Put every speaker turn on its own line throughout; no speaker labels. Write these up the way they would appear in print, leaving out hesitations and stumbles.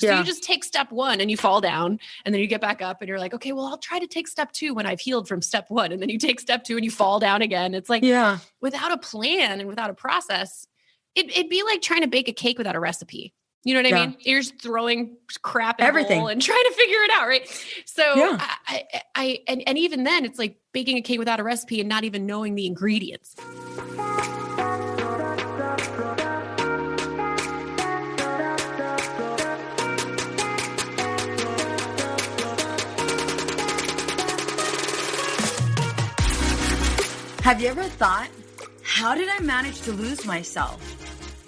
So you just take step one and you fall down and then you get back up and you're like, okay, well, I'll try to take step two when I've healed from step one. And then you take step two and you fall down again. It's like, without a plan and without a process, it'd be like trying to bake a cake without a recipe. You know what I mean? You're just throwing crap in everything a bowl and trying to figure it out. Right. So and even then it's like baking a cake without a recipe and not even knowing the ingredients.
Have you ever thought, how did I manage to lose myself?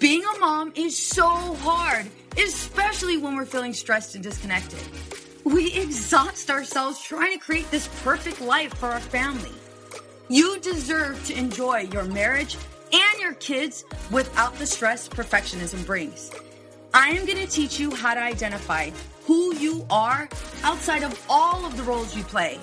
Being a mom is so hard, especially when we're feeling stressed and disconnected. We exhaust ourselves trying to create this perfect life for our family. You deserve to enjoy your marriage and your kids without the stress perfectionism brings. I am going to teach you how to identify who you are outside of all of the roles you play.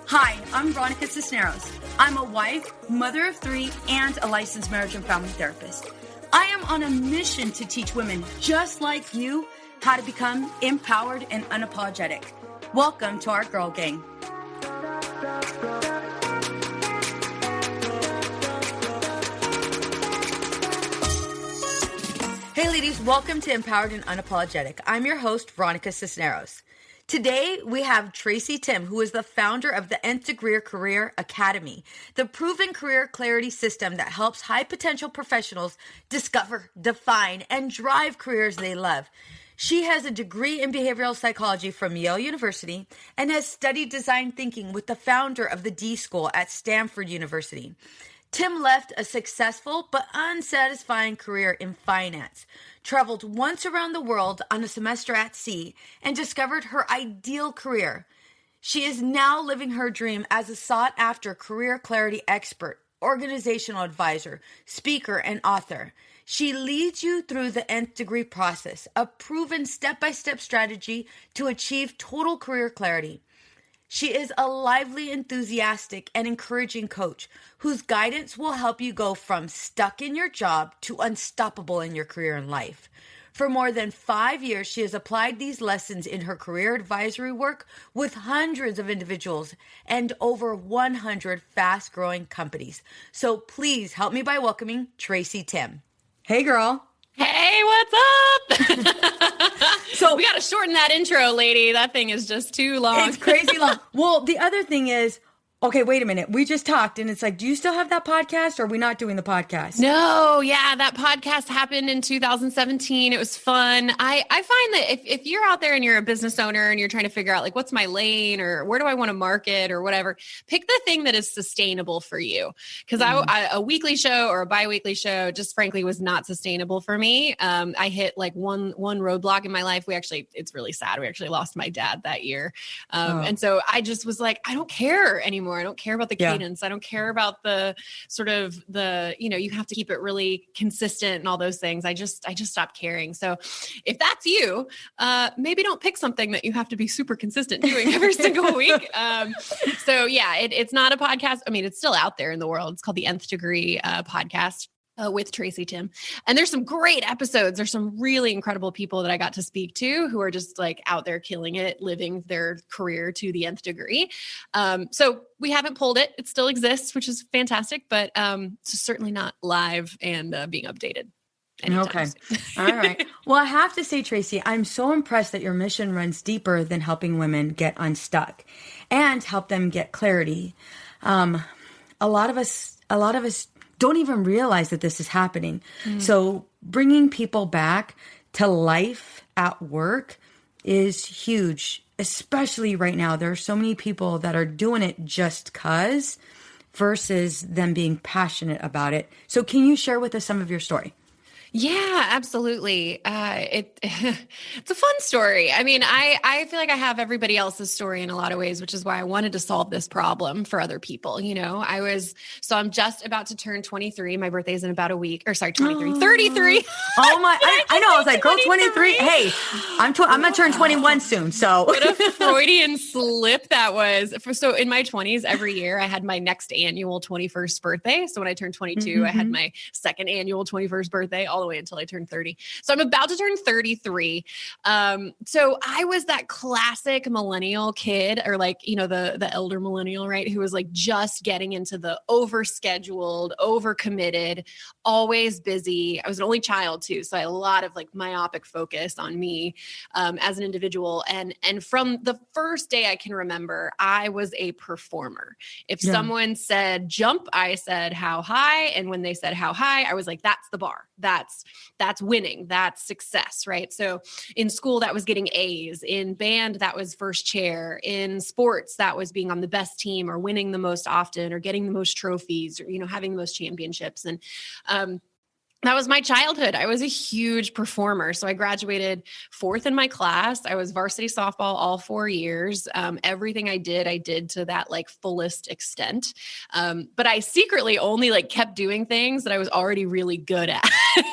Hi, I'm Veronica Cisneros. I'm a wife, mother of 3, and a licensed marriage and family therapist. I am on a mission to teach women just like you how to become empowered and unapologetic. Welcome to our Girl Gang. Hey ladies, welcome to Empowered and Unapologetic. I'm your host, Veronica Cisneros. Today, we have Tracy Timm, who is the founder of the Nth Degree Career Academy, the proven career clarity system that helps high-potential professionals discover, define, and drive careers they love. She has a degree in behavioral psychology from Yale University and has studied design thinking with the founder of the D School at Stanford University. Timm left a successful but unsatisfying career in finance, traveled once around the world on a semester at sea, and discovered her ideal career. She is now living her dream as a sought-after career clarity expert, organizational advisor, speaker, and author. She leads you through the Nth Degree process, a proven step-by-step strategy to achieve total career clarity. She is a lively, enthusiastic, and encouraging coach whose guidance will help you go from stuck in your job to unstoppable in your career and life. For more than 5 years, she has applied these lessons in her career advisory work with hundreds of individuals and over 100 fast-growing companies. So please help me by welcoming Tracy Timm. Hey, girl.
Hey, what's up? So we got to shorten that intro, lady. That thing is just too long.
It's crazy long. Well, the other thing is, okay, wait a minute. We just talked and it's like, do you still have that podcast or are we not doing the podcast?
No, yeah, that podcast happened in 2017. It was fun. I find that if you're out there and you're a business owner and you're trying to figure out like, what's my lane or where do I want to market or whatever, pick the thing that is sustainable for you. Because a weekly show or a biweekly show just frankly was not sustainable for me. I hit like one roadblock in my life. It's really sad. We actually lost my dad that year. And so I just was like, I don't care anymore. I don't care about the cadence. I don't care about the sort of you have to keep it really consistent and all those things. I just stopped caring. So if that's you, maybe don't pick something that you have to be super consistent doing every single week. So yeah, it's not a podcast. I mean, it's still out there in the world. It's called the Nth Degree podcast. With Tracy Timm. And there's some great episodes. There's some really incredible people that I got to speak to who are just like out there killing it, living their career to the nth degree. So we haven't pulled it. It still exists, which is fantastic, but it's certainly not live and being updated.
Okay. All right. Well, I have to say, Tracy, I'm so impressed that your mission runs deeper than helping women get unstuck and help them get clarity. A lot of us don't even realize that this is happening. So bringing people back to life at work is huge, especially right now. There are so many people that are doing it just 'cause versus them being passionate about it. So can you share with us some of your story?
Yeah, absolutely. It's a fun story. I mean, I feel like I have everybody else's story in a lot of ways, which is why I wanted to solve this problem for other people. You know, I'm just about to turn 23. My birthday's in about a week, or sorry, 23, 33.
Oh my, I know. I was like, girl, 23. Hey, I'm going to turn 21 soon. So
what a Freudian slip that was. So in my 20s, every year I had my next annual 21st birthday. So when I turned 22, I had my second annual 21st birthday, all all the way until I turned 30. So I'm about to turn 33. So I was that classic millennial kid, or like, the elder millennial, right? Who was like just getting into the overscheduled, overcommitted, always busy. I was an only child too. So I had a lot of like myopic focus on me as an individual. And from the first day I can remember, I was a performer. If someone said jump, I said how high. And when they said how high, I was like, that's the bar. That's winning. That's success, right? So in school, that was getting A's. In band, that was first chair. In sports, that was being on the best team or winning the most often or getting the most trophies or, having the most championships. And that was my childhood. I was a huge performer. So I graduated fourth in my class. I was varsity softball all 4 years. Everything I did to that like fullest extent. But I secretly only like kept doing things that I was already really good at.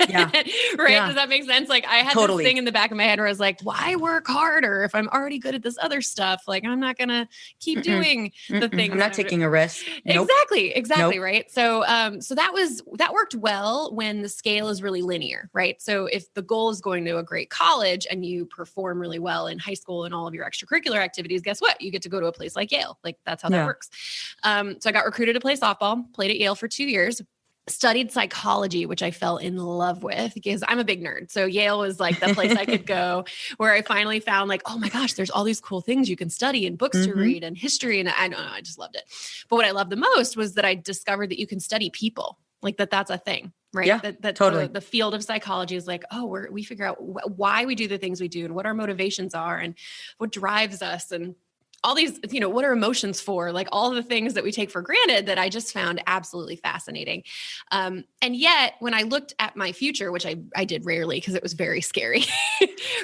Yeah.
Right.
Yeah.
Does that make sense? Like I had this thing in the back of my head where I was like, why work harder if I'm already good at this other stuff? Like I'm not going to keep doing the things.
I'm not taking a risk. Nope.
Exactly. Nope. Right. So, so that worked well when the scale is really linear, right? So if the goal is going to a great college and you perform really well in high school and all of your extracurricular activities, guess what? You get to go to a place like Yale. Like that's how that works. So I got recruited to play softball, played at Yale for 2 years. Studied psychology, which I fell in love with because I'm a big nerd. So Yale was like the place I could go where I finally found like, oh my gosh, there's all these cool things you can study and books to read and history. And I don't know, I just loved it. But what I loved the most was that I discovered that you can study people, like that's a thing, right?
Yeah,
that
totally.
The field of psychology is like, oh, we figure out why we do the things we do and what our motivations are and what drives us and all these, what are emotions for? Like all the things that we take for granted that I just found absolutely fascinating. And yet when I looked at my future, which I did rarely because it was very scary,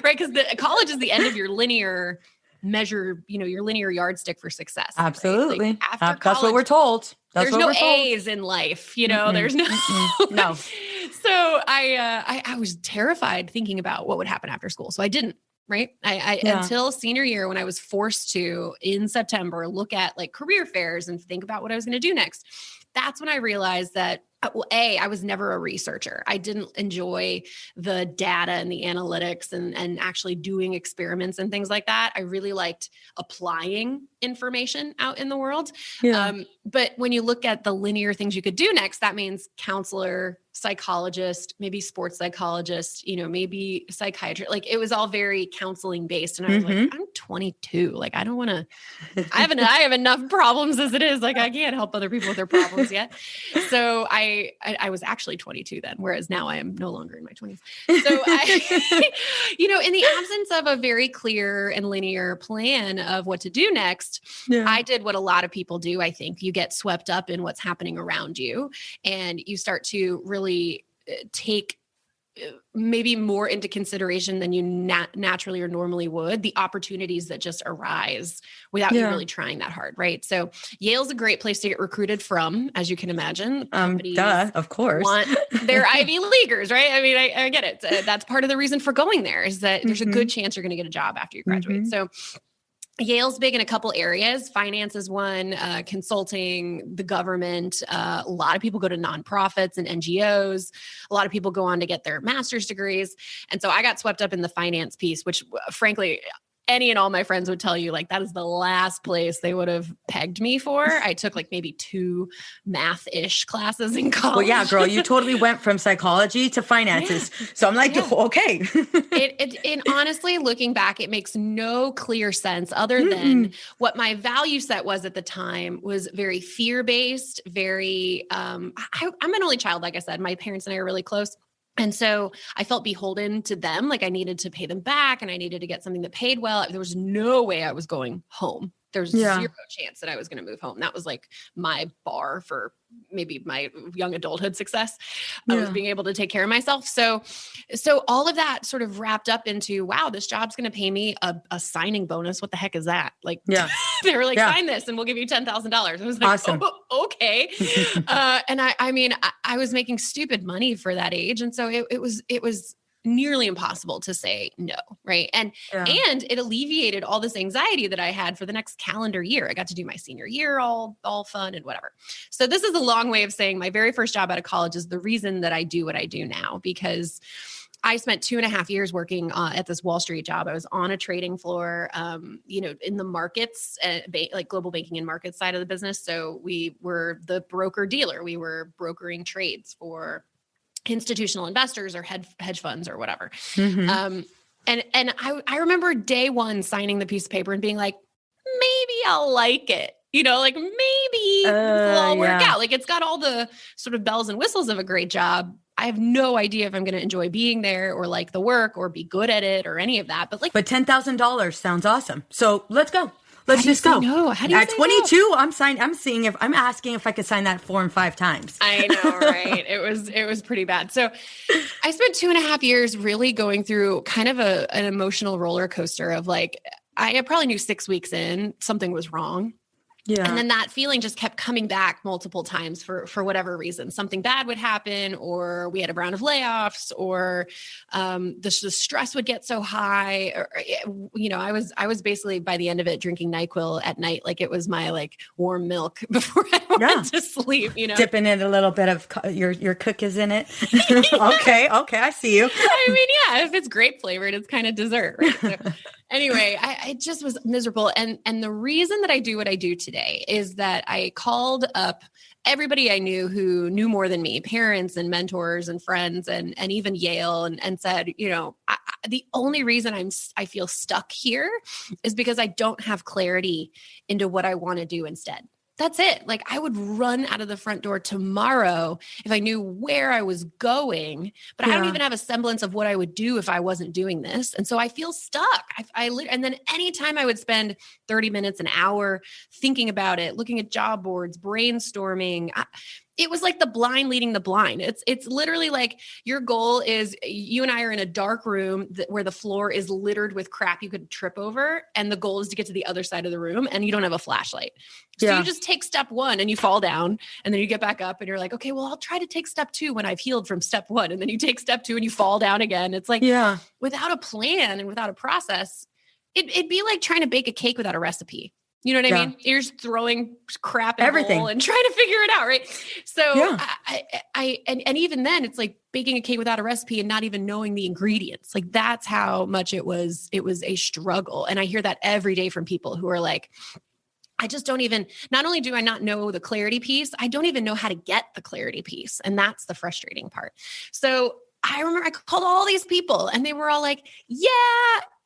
right? Because the college is the end of your linear measure, your linear yardstick for success.
Absolutely.
Right? Like after college,
that's what we're told.
There's no A's in life, there's no. So I was terrified thinking about what would happen after school. So I didn't. Right. Until senior year, when I was forced to in September, look at like career fairs and think about what I was going to do next. That's when I realized that, I was never a researcher. I didn't enjoy the data and the analytics and actually doing experiments and things like that. I really liked applying information out in the world. Yeah. But when you look at the linear things you could do next, that means counselor, psychologist, maybe sports psychologist, maybe psychiatrist. Like it was all very counseling based. And I was like, I'm 22. Like, I don't want to, I have enough problems as it is. Like I can't help other people with their problems yet. So I was actually 22 then, whereas now I am no longer in my 20s. So in the absence of a very clear and linear plan of what to do next, I did what a lot of people do. I think you get swept up in what's happening around you and you start to really take maybe more into consideration than you naturally or normally would, the opportunities that just arise without you really trying that hard, right? So Yale's a great place to get recruited from, as you can imagine.
Of course.
Want their Ivy Leaguers, right? I mean, I get it. That's part of the reason for going there is that there's a good chance you're going to get a job after you graduate. So Yale's big in a couple areas. Finance is one, consulting, the government. A lot of people go to nonprofits and NGOs. A lot of people go on to get their master's degrees. And so I got swept up in the finance piece, which frankly, any and all my friends would tell you, like, that is the last place they would have pegged me for. I took like maybe 2 math-ish classes in college.
Well, yeah, girl, you totally went from psychology to finances. So I'm like, okay.
And honestly, looking back, it makes no clear sense other than what my value set was at the time was very fear-based, very, I'm an only child, like I said, my parents and I are really close. And so I felt beholden to them. Like I needed to pay them back and I needed to get something that paid well. There was no way I was going home. There's zero chance that I was going to move home. That was like my bar for maybe my young adulthood success. I was being able to take care of myself. So all of that sort of wrapped up into, wow, this job's going to pay me a signing bonus. What the heck is that? Like, they were like, sign this and we'll give you $10,000. I was like, awesome. Oh, okay. And I mean, I was making stupid money for that age. And so it was nearly impossible to say no. Right. And it alleviated all this anxiety that I had for the next calendar year. I got to do my senior year, all fun and whatever. So this is a long way of saying my very first job out of college is the reason that I do what I do now, because I spent 2.5 years working at this Wall Street job. I was on a trading floor, in the markets, like global banking and markets side of the business. So we were the broker dealer. We were brokering trades for institutional investors or hedge funds or whatever. And I remember day one signing the piece of paper and being like, maybe I'll like it. Like maybe this will all work out. Like it's got all the sort of bells and whistles of a great job. I have no idea if I'm going to enjoy being there or like the work or be good at it or any of that. But
$10,000 sounds awesome. So let's go. Let's just go.
No. How do you
At 22, no? I'm asking if I could sign that form 5 times.
I know, right? It was pretty bad. So I spent 2.5 years really going through kind of an emotional roller coaster of like, I probably knew 6 weeks in something was wrong. Yeah. And then that feeling just kept coming back multiple times for whatever reason. Something bad would happen, or we had a round of layoffs, or the stress would get so high. Or, I was basically by the end of it drinking NyQuil at night, like it was my like warm milk before I went to sleep.
Dipping in a little bit of your cookies in it. Okay, I see you.
I mean, yeah, if it's grape flavored, it's kind of dessert, right? So, anyway, I just was miserable. And the reason that I do what I do today is that I called up everybody I knew who knew more than me, parents and mentors and friends and even Yale, and said, the only reason I feel stuck here is because I don't have clarity into what I want to do instead. That's it. Like I would run out of the front door tomorrow if I knew where I was going, but I don't even have a semblance of what I would do if I wasn't doing this. And so I feel stuck. And then anytime I would spend 30 minutes, an hour thinking about it, looking at job boards, brainstorming, it was like the blind leading the blind. It's literally like your goal is you and I are in a dark room where the floor is littered with crap you could trip over. And the goal is to get to the other side of the room and you don't have a flashlight. So you just take step 1 and you fall down and then you get back up and you're like, okay, well, I'll try to take step 2 when I've healed from step 1. And then you take step 2 and you fall down again. It's like without a plan and without a process, it'd be like trying to bake a cake without a recipe. You know what I mean? You're just throwing crap in everything and trying to figure it out, right? So and even then it's like baking a cake without a recipe and not even knowing the ingredients. Like that's how much it was a struggle. And I hear that every day from people who are like, I just don't even, not only do I not know the clarity piece, I don't even know how to get the clarity piece. And that's the frustrating part. So I remember I called all these people and they were all like,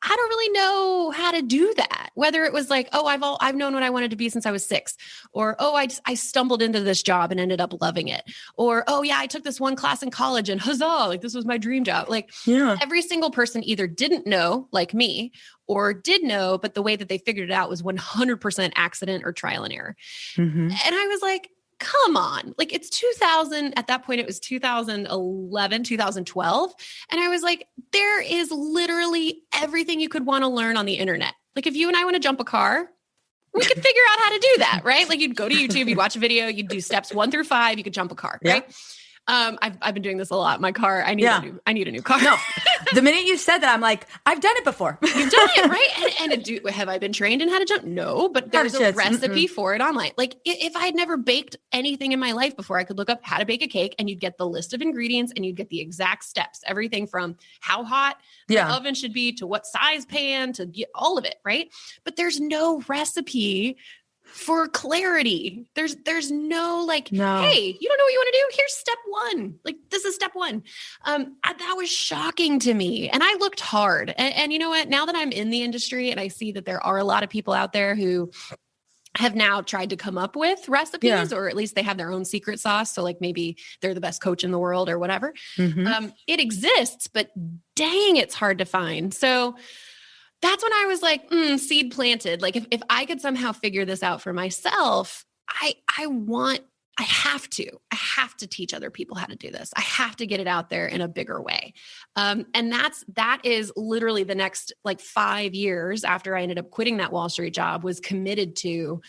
I don't really know how to do that. Whether it was like, oh, I've known what I wanted to be since I was 6, or, oh, I stumbled into this job and ended up loving it. Or, oh yeah, I took this one class in college and huzzah, like this was my dream job. Like every single person either didn't know like me or did know, but the way that they figured it out was 100% accident or trial and error. And I was like, come on, like it's 2000. At that point, it was 2011, 2012. And I was like, there is literally everything you could want to learn on the internet. Like if you and I want to jump a car, we could figure out how to do that, right? Like you'd go to YouTube, you'd watch a video, you'd do steps 1 through 5, you could jump a car, right? I've been doing this a lot. My car, I need a new car.
No, the minute you said that, I'm like, I've done it before.
You've done it, right? And have I been trained in how to jump? No, but there's a recipe for it online. Like if I had never baked anything in my life before, I could look up how to bake a cake and you'd get the list of ingredients and you'd get the exact steps, everything from how hot the oven should be to what size pan to get all of it, right? But there's no recipe for clarity. There's no like, hey, you don't know what you want to do? Here's step 1. Like this is step 1. That was shocking to me. And I looked hard. And you know what? Now that I'm in the industry and I see that there are a lot of people out there who have now tried to come up with recipes, or at least they have their own secret sauce. So like maybe they're the best coach in the world or whatever. It exists, but dang, it's hard to find. So that's when I was like, seed planted. Like if I could somehow figure this out for myself, I have to teach other people how to do this. I have to get it out there in a bigger way. And that is literally the next like 5 years after I ended up quitting that Wall Street job was committed to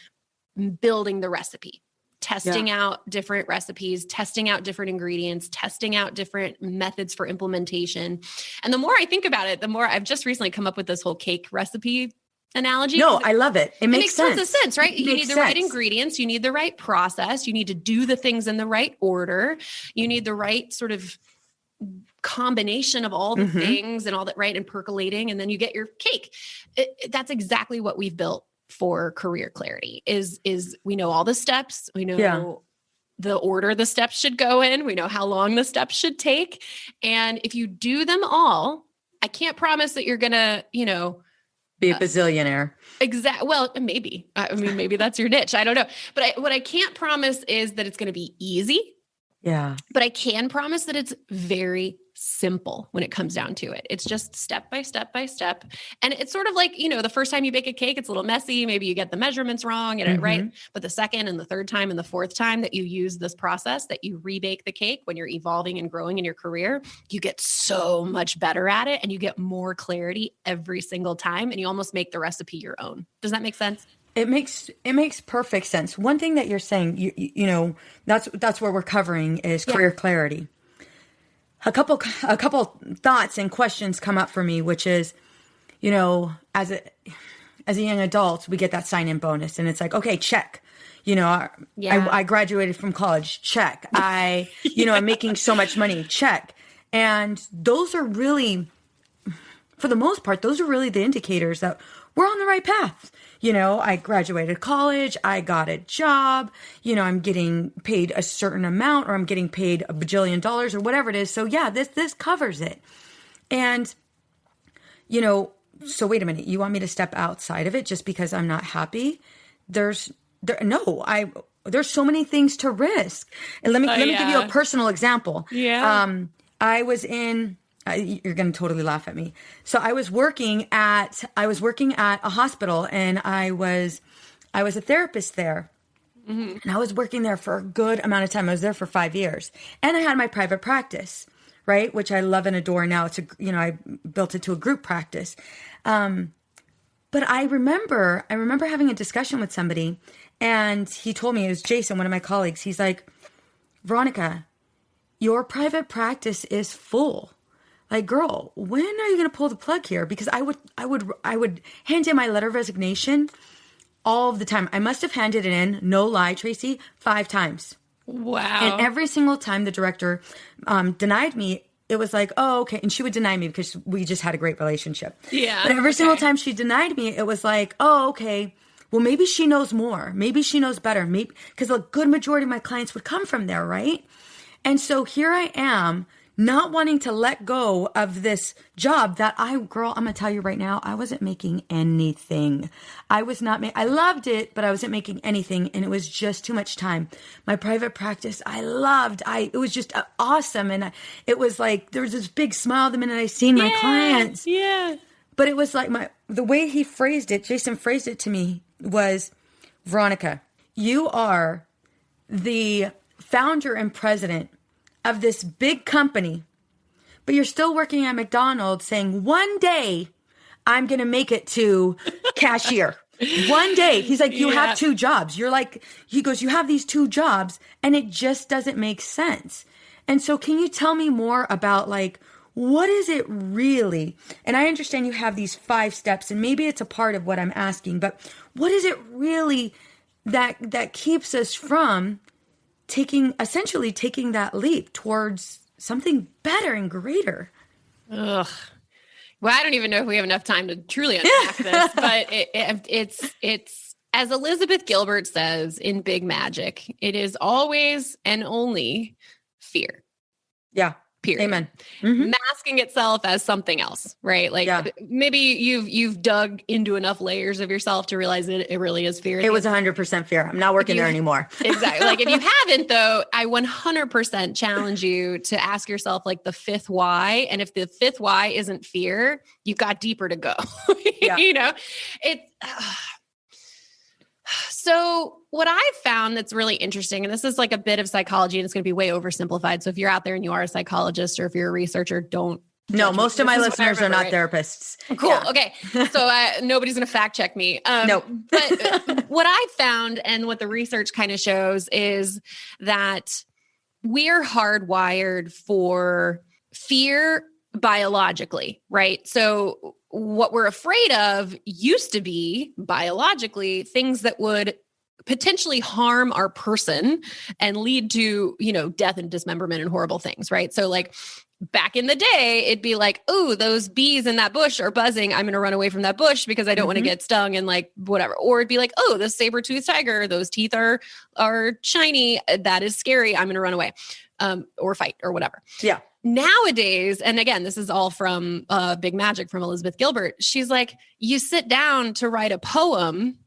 building the recipe. testing out different recipes, testing out different ingredients, testing out different methods for implementation. And the more I think about it, the more I've just recently come up with this whole cake recipe analogy.
No, I love it. It makes sense.
Tons of sense, right? You need the right ingredients. You need the right process. You need to do the things in the right order. You need the right sort of combination of all the things and all that, right? And percolating, and then you get your cake. That's exactly what we've built for career clarity is we know all the steps. We know the order the steps should go in. We know how long the steps should take. And if you do them all, I can't promise that you're going to,
be a bazillionaire.
Exactly. Well, maybe. I mean, maybe that's your niche. I don't know. But what I can't promise is that it's going to be easy.
Yeah.
But I can promise that it's very simple when it comes down to it. It's just step by step by step. And it's sort of like, the first time you bake a cake, it's a little messy. Maybe you get the measurements wrong, right? But the second and the third time and the fourth time that you use this process, that you rebake the cake when you're evolving and growing in your career, you get so much better at it and you get more clarity every single time. And you almost make the recipe your own. Does that make sense?
It makes perfect sense. One thing that you're saying, that's where we're covering is career clarity. A couple thoughts and questions come up for me, which is, as a young adult, we get that sign-in bonus, and it's like, okay, check. I graduated from college. Check. I'm making so much money. Check. And those are really, for the most part, those are really the indicators that we're on the right path. I graduated college, I got a job, I'm getting paid a certain amount, or I'm getting paid $1 bajillion or whatever it is. So yeah, this covers it. And, so wait a minute, you want me to step outside of it just because I'm not happy? There's so many things to risk. And let me give you a personal example.
Yeah.
I was in, you're going to totally laugh at me. So I was working at a hospital, and I was a therapist there. And I was working there for a good amount of time. I was there for 5 years, and I had my private practice, right? Which I love and adore now. It's I built it to a group practice. But I remember having a discussion with somebody, and he told me, it was Jason, one of my colleagues. He's like, Veronica, your private practice is full. Like, girl, when are you going to pull the plug here? Because I would hand in my letter of resignation all of the time. I must have handed it in, no lie, Tracy, 5 times.
Wow.
And every single time the director denied me, it was like, oh, okay. And she would deny me because we just had a great relationship.
Yeah.
But every single time she denied me, it was like, oh, okay. Well, maybe she knows more. Maybe she knows better. Maybe because a good majority of my clients would come from there, right? And so here I am, not wanting to let go of this job that I'm going to tell you right now, I wasn't making anything. I loved it, but I wasn't making anything. And it was just too much time. My private practice, it was just awesome. And it was like, there was this big smile the minute I seen my clients.
Yeah.
But it was like the way Jason phrased it to me was, Veronica, you are the founder and president of this big company, but you're still working at McDonald's saying, one day I'm going to make it to cashier. One day. He's like, you have 2 jobs. He goes, you have these 2 jobs, and it just doesn't make sense. And so can you tell me more about what is it really? And I understand you have these 5 steps, and maybe it's a part of what I'm asking, but what is it really that keeps us from taking that leap towards something better and greater?
Ugh. Well, I don't even know if we have enough time to truly unpack this, but it's as Elizabeth Gilbert says in Big Magic, it is always and only fear.
Yeah.
Period.
Amen.
Masking itself as something else, right? Maybe you've dug into enough layers of yourself to realize it really is fear.
It was 100% fear. I'm not working there anymore.
Exactly. If you haven't though, I 100% challenge you to ask yourself the 5th why. And if the 5th why isn't fear, you've got deeper to go.
Yeah.
So what I've found that's really interesting, and this is a bit of psychology and it's going to be way oversimplified. So if you're out there and you are a psychologist or if you're a researcher, don't
No,
Judge me.
most of
This
my
is what I
listeners are
remember,
not
right?
therapists.
Cool.
Yeah.
Okay. So nobody's going to fact check me.
Nope.
But what I found and what the research kind of shows is that we're hardwired for fear biologically, right? So what we're afraid of used to be biologically things that would potentially harm our person and lead to, death and dismemberment and horrible things, right? So like back in the day, it'd be like, oh, those bees in that bush are buzzing. I'm going to run away from that bush because I don't want to get stung and like whatever. Or it'd be like, oh, the saber-toothed tiger, those teeth are shiny. That is scary. I'm going to run away or fight or whatever.
Yeah.
Nowadays, and again, this is all from Big Magic from Elizabeth Gilbert. She's like, you sit down to write a poem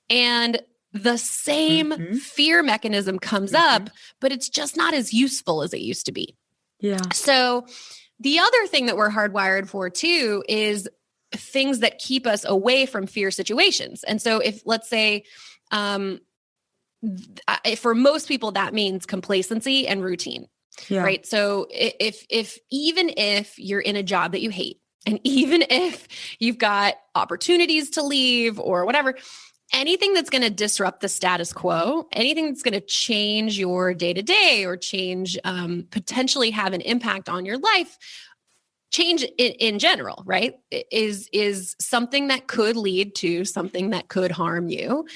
and the same fear mechanism comes up, but it's just not as useful as it used to be.
Yeah.
So the other thing that we're hardwired for too is things that keep us away from fear situations. And so if, let's say, for most people, that means complacency and routine, right? So if even if you're in a job that you hate, and even if you've got opportunities to leave or whatever, anything that's going to disrupt the status quo, anything that's going to change your day-to-day or change, potentially have an impact on your life, change in general, right, is something that could lead to something that could harm you.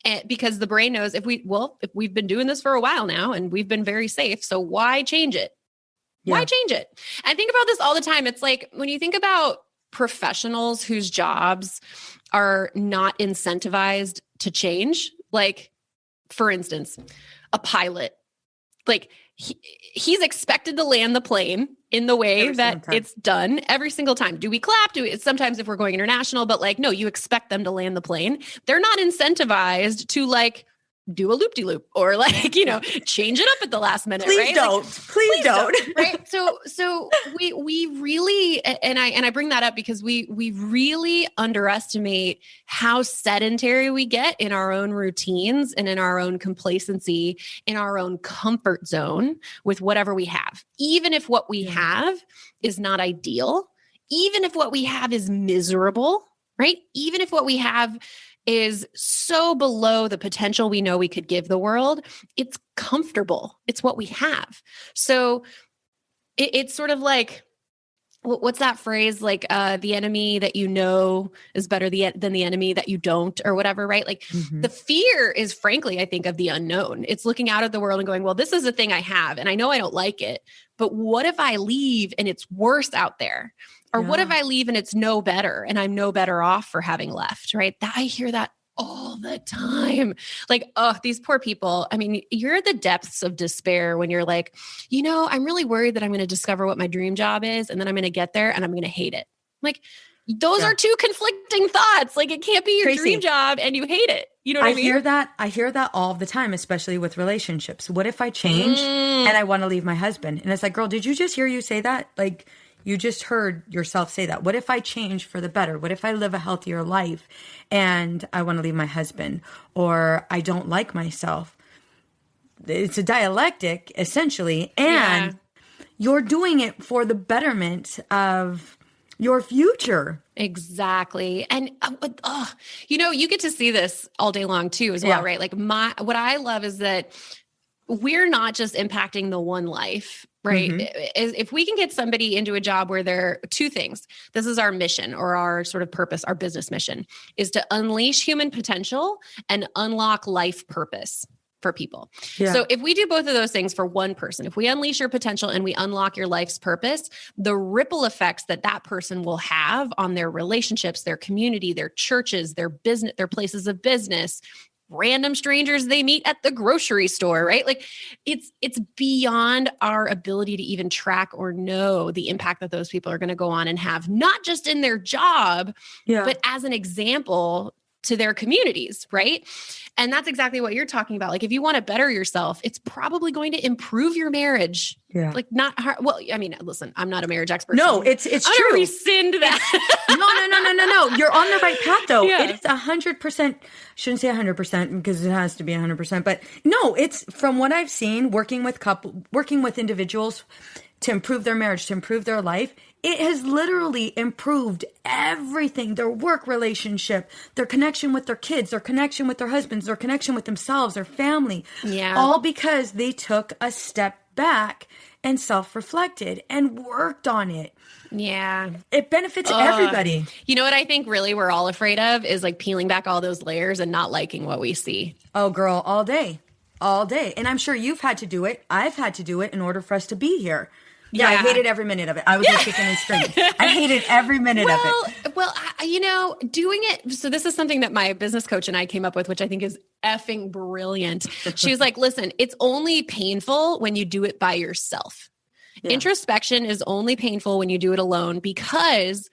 And because the brain knows if we've been doing this for a while now and we've been very safe, so why change it? Yeah. Why change it? I think about this all the time. It's like when you think about professionals whose jobs are not incentivized to change, like for instance, a pilot, like he's expected to land the plane in the way that it's done every single time. Do we clap? Sometimes if we're going international, but like, no, you expect them to land the plane. They're not incentivized to like do a loop-de-loop or like, change it up at the last minute.
Please
right?
don't.
Like,
please don't.
Right. So we really, and I bring that up because we really underestimate how sedentary we get in our own routines and in our own complacency, in our own comfort zone with whatever we have. Even if what we have is not ideal, even if what we have is miserable, right? Even if what we have is so below the potential we know we could give the world, it's comfortable. It's what we have. So it's sort of like, what's that phrase? Like the enemy that you know is better than the enemy that you don't, or whatever, right? Like the fear is frankly, I think, of the unknown. It's looking out at the world and going, well, this is a thing I have and I know I don't like it, but what if I leave and it's worse out there? Or what if I leave and it's no better and I'm no better off for having left, right? I hear that all the time. Like, oh, these poor people. I mean, you're at the depths of despair when you're like, I'm really worried that I'm going to discover what my dream job is. And then I'm going to get there and I'm going to hate it. Like, those are two conflicting thoughts. Like, it can't be your
Tracy,
dream job and you hate it. You know what I mean?
I hear that all the time, especially with relationships. What if I change and I want to leave my husband? And it's like, girl, did you just hear you say that? Like, you just heard yourself say that. What if I change for the better? What if I live a healthier life and I want to leave my husband, or I don't like myself? It's a dialectic essentially. And you're doing it for the betterment of your future.
Exactly. And, you get to see this all day long too, as well, right? Like what I love is that we're not just impacting the one life, right? If we can get somebody into a job where they're two things, this is our mission or our sort of purpose, our business mission is to unleash human potential and unlock life purpose for people. Yeah. So if we do both of those things for one person, if we unleash your potential and we unlock your life's purpose, the ripple effects that person will have on their relationships, their community, their churches, their business, their places of business, random strangers they meet at the grocery store, right? Like it's beyond our ability to even track or know the impact that those people are going to go on and have, not just in their job, but as an example to their communities, right? And that's exactly what you're talking about. Like if you want to better yourself, it's probably going to improve your marriage. Yeah. Like not hard. Well, I mean, listen, I'm not a marriage expert.
No, it's true.
Rescind that.
No. You're on the right path though. Yeah. It is 100%. Shouldn't say 100% because it has to be 100%. But no, it's from what I've seen working with individuals to improve their marriage, to improve their life. It has literally improved everything, their work relationship, their connection with their kids, their connection with their husbands, their connection with themselves, their family.
Yeah.
All because they took a step back and self-reflected and worked on it.
Yeah.
It benefits everybody.
You know what I think really we're all afraid of is like peeling back all those layers and not liking what we see.
Oh, girl, all day. All day. And I'm sure you've had to do it. I've had to do it in order for us to be here. Yeah, I hated every minute of it. I was like kicking and screaming. I hated every minute of it.
Well, doing it. So this is something that my business coach and I came up with, which I think is effing brilliant. She was like, listen, it's only painful when you do it by yourself. Yeah. Introspection is only painful when you do it alone, because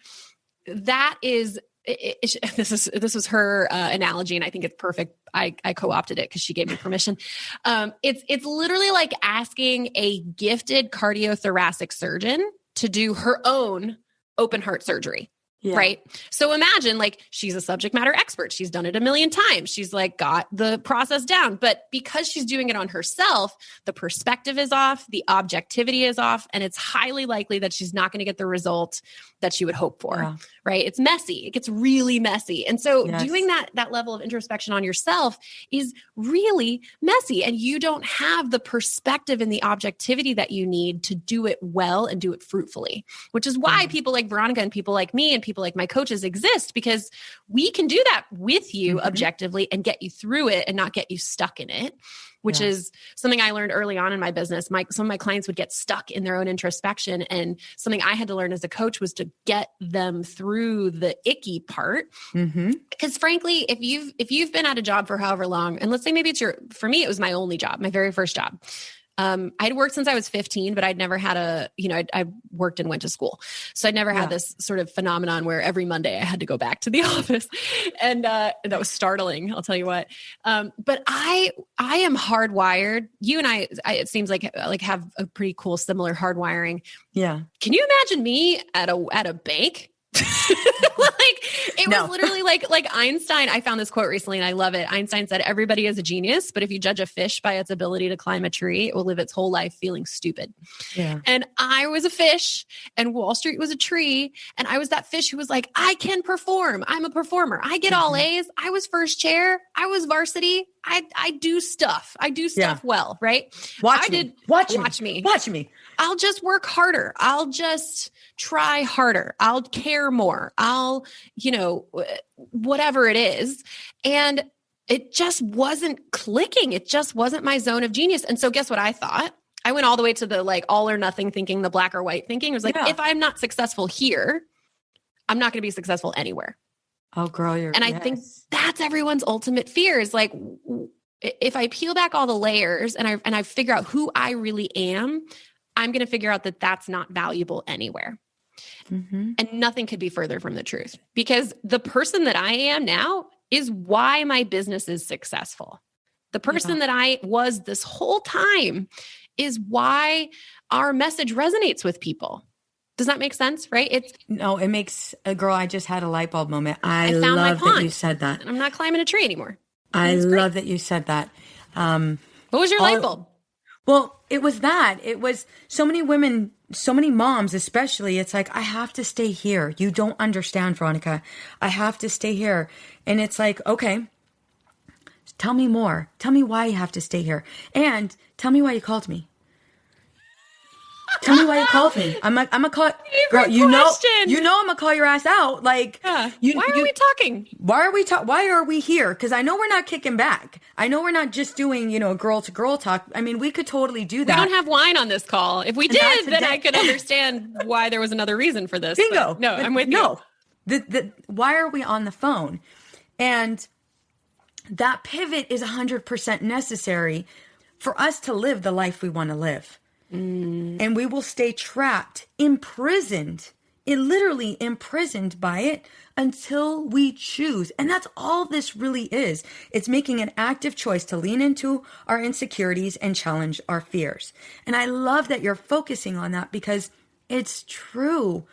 that is, this was her analogy, and I think it's perfect. I co-opted it because she gave me permission. It's literally like asking a gifted cardiothoracic surgeon to do her own open heart surgery. Yeah. Right. So imagine like she's a subject matter expert. She's done it a million times. She's like got the process down, but because she's doing it on herself, the perspective is off, the objectivity is off, and it's highly likely that she's not going to get the result that she would hope for. Yeah. Right. It's messy. It gets really messy. And so doing that level of introspection on yourself is really messy, and you don't have the perspective and the objectivity that you need to do it well and do it fruitfully, which is why people like Veronica and people like me and people like my coaches exist, because we can do that with you objectively and get you through it and not get you stuck in it, which is something I learned early on in my business. Some of my clients would get stuck in their own introspection, and something I had to learn as a coach was to get them through the icky part. Because frankly, if you've been at a job for however long, and let's say maybe for me, it was my only job, my very first job. I'd worked since I was 15, but I'd never had I worked and went to school. So I'd never had this sort of phenomenon where every Monday I had to go back to the office, and that was startling. I'll tell you what. But I am hardwired. You and I it seems like have a pretty cool, similar hardwiring. Yeah. Can you imagine me at a bank? It was literally like Einstein. I found this quote recently and I love it. Einstein said, everybody is a genius, but if you judge a fish by its ability to climb a tree, it will live its whole life feeling stupid. Yeah. And I was a fish and Wall Street was a tree. And I was that fish who was like, I can perform. I'm a performer. I get all A's. I was first chair. I was varsity. I do stuff. I do stuff well, right?
Watch me.
I'll just work harder. I'll just try harder. I'll care more. I'll, whatever it is. And it just wasn't clicking. It just wasn't my zone of genius. And so guess what I thought? I went all the way to the like all or nothing thinking, the black or white thinking. It was like, if I'm not successful here, I'm not going to be successful anywhere.
Oh, girl,
I think that's everyone's ultimate fear is like, if I peel back all the layers and I figure out who I really am, I'm going to figure out that that's not valuable anywhere. And nothing could be further from the truth, because the person that I am now is why my business is successful. The person that I was this whole time is why our message resonates with people. Does that make sense? Right?
No, it makes girl. I just had a light bulb moment. I found love my pond, that you said that.
And I'm not climbing a tree anymore.
I love that you said that.
What was your light bulb?
Well, it was that. It was so many women, so many moms, especially. It's like, I have to stay here. You don't understand, Veronica. I have to stay here. And it's like, okay, tell me more. Tell me why you have to stay here. And tell me why you called me. Tell me why you called me. I'm a call. Girl, I'm gonna call your ass out. Like,
why are we talking?
Why are we here? Because I know we're not kicking back. I know we're not just doing, girl to girl talk. I mean, we could totally do that.
We don't have wine on this call. If we did, then I could understand why there was another reason for this.
Bingo.
No, I'm with you.
Why are we on the phone? And that pivot is 100% necessary for us to live the life we want to live. And we will stay trapped, literally imprisoned by it until we choose. And that's all this really is. It's making an active choice to lean into our insecurities and challenge our fears. And I love that you're focusing on that, because it's true.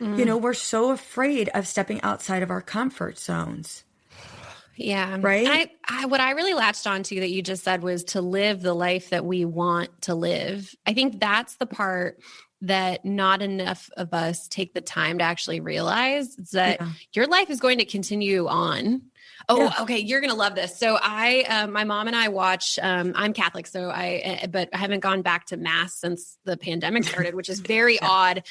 We're so afraid of stepping outside of our comfort zones.
Yeah.
Right.
And what I really latched onto that you just said was to live the life that we want to live. I think that's the part that not enough of us take the time to actually realize is that your life is going to continue on. Oh, okay. You're going to love this. So my mom and I watch, I'm Catholic, but I haven't gone back to mass since the pandemic started, which is very odd.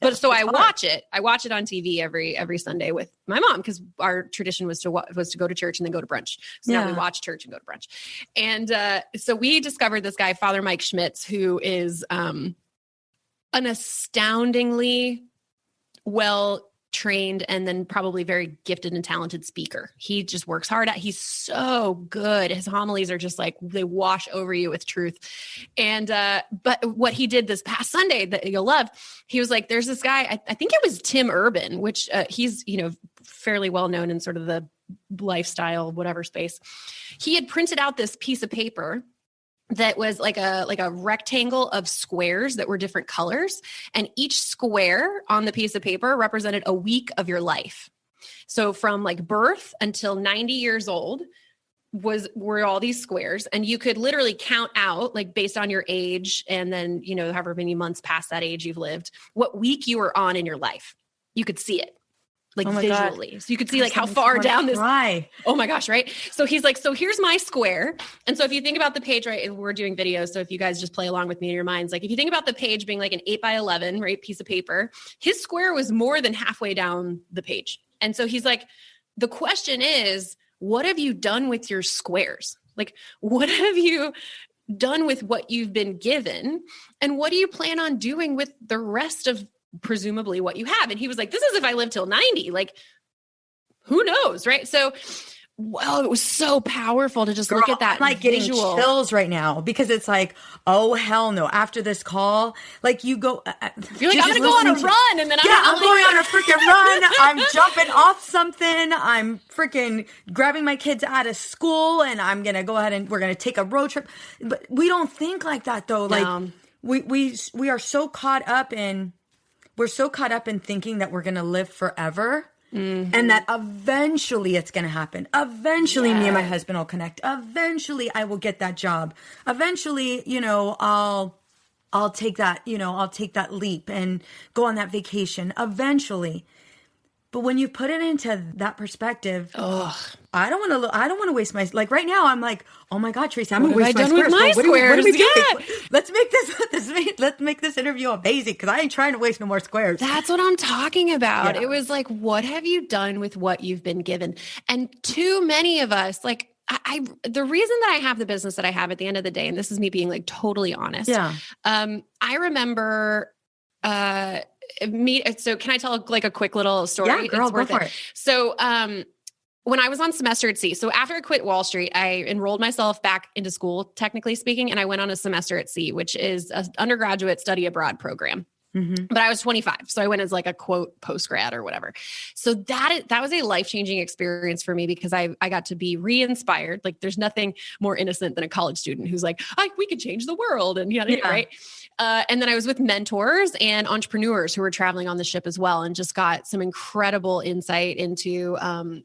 But so I watch it. I watch it on TV every Sunday with my mom, because our tradition was to go to church and then go to brunch. So now we watch church and go to brunch. And so we discovered this guy, Father Mike Schmitz, who is an astoundingly well-trained and then probably very gifted and talented speaker. He just works hard he's so good. His homilies are just like, they wash over you with truth. And, but what he did this past Sunday that you'll love, he was like, there's this guy, I think it was Timm Urban, which he's, fairly well-known in sort of the lifestyle, whatever space. He had printed out this piece of paper that was like a rectangle of squares that were different colors. And each square on the piece of paper represented a week of your life. So from like birth until 90 years old were all these squares. And you could literally count out, like based on your age, and then, however many months past that age you've lived, what week you were on in your life. You could see it. Like visually. God. So you could see like how far down this. Oh my gosh. Right. So he's like, so here's my square. And so if you think about the page, right, and we're doing videos. So if you guys just play along with me in your minds, like if you think about the page being like an 8x11, right, piece of paper, his square was more than halfway down the page. And so he's like, the question is, what have you done with your squares? Like, what have you done with what you've been given? And what do you plan on doing with the rest of presumably what you have? And he was like, this is if I live till 90, like, who knows? Right. So, it was so powerful to just look at that.
I'm like visual. Getting chills right now, because it's like, oh, hell no. After this call, like you go,
you're like, I'm going to go on a run. And then
I'm going on a freaking run. I'm jumping off something. I'm freaking grabbing my kids out of school, and I'm going to go ahead and we're going to take a road trip. But we don't think like that though. Like we are so caught up in, we're so caught up in thinking that we're going to live forever, and that eventually it's going to happen. Eventually me and my husband will connect. Eventually I will get that job. Eventually, I'll take that, I'll take that leap and go on that vacation eventually. But when you put it into that perspective, I don't want to waste my, like right now I'm like, oh my God, Tracy, I'm going to waste my squares. What are we doing? Let's make this interview amazing, because I ain't trying to waste no more squares.
That's what I'm talking about. Yeah. It was like, what have you done with what you've been given? And too many of us, like, the reason that I have the business that I have at the end of the day, and this is me being like totally honest. Yeah. I remember, so can I tell like a quick little story?
Yeah, girl, go for it.
So, when I was on semester at sea, so after I quit Wall Street, I enrolled myself back into school, technically speaking, and I went on a semester at sea, which is an undergraduate study abroad program. Mm-hmm. But I was 25. So I went as like a quote post-grad or whatever. So that was a life-changing experience for me, because I got to be re-inspired. Like there's nothing more innocent than a college student who's like, we could change the world. And right. And then I was with mentors and entrepreneurs who were traveling on the ship as well, and just got some incredible insight into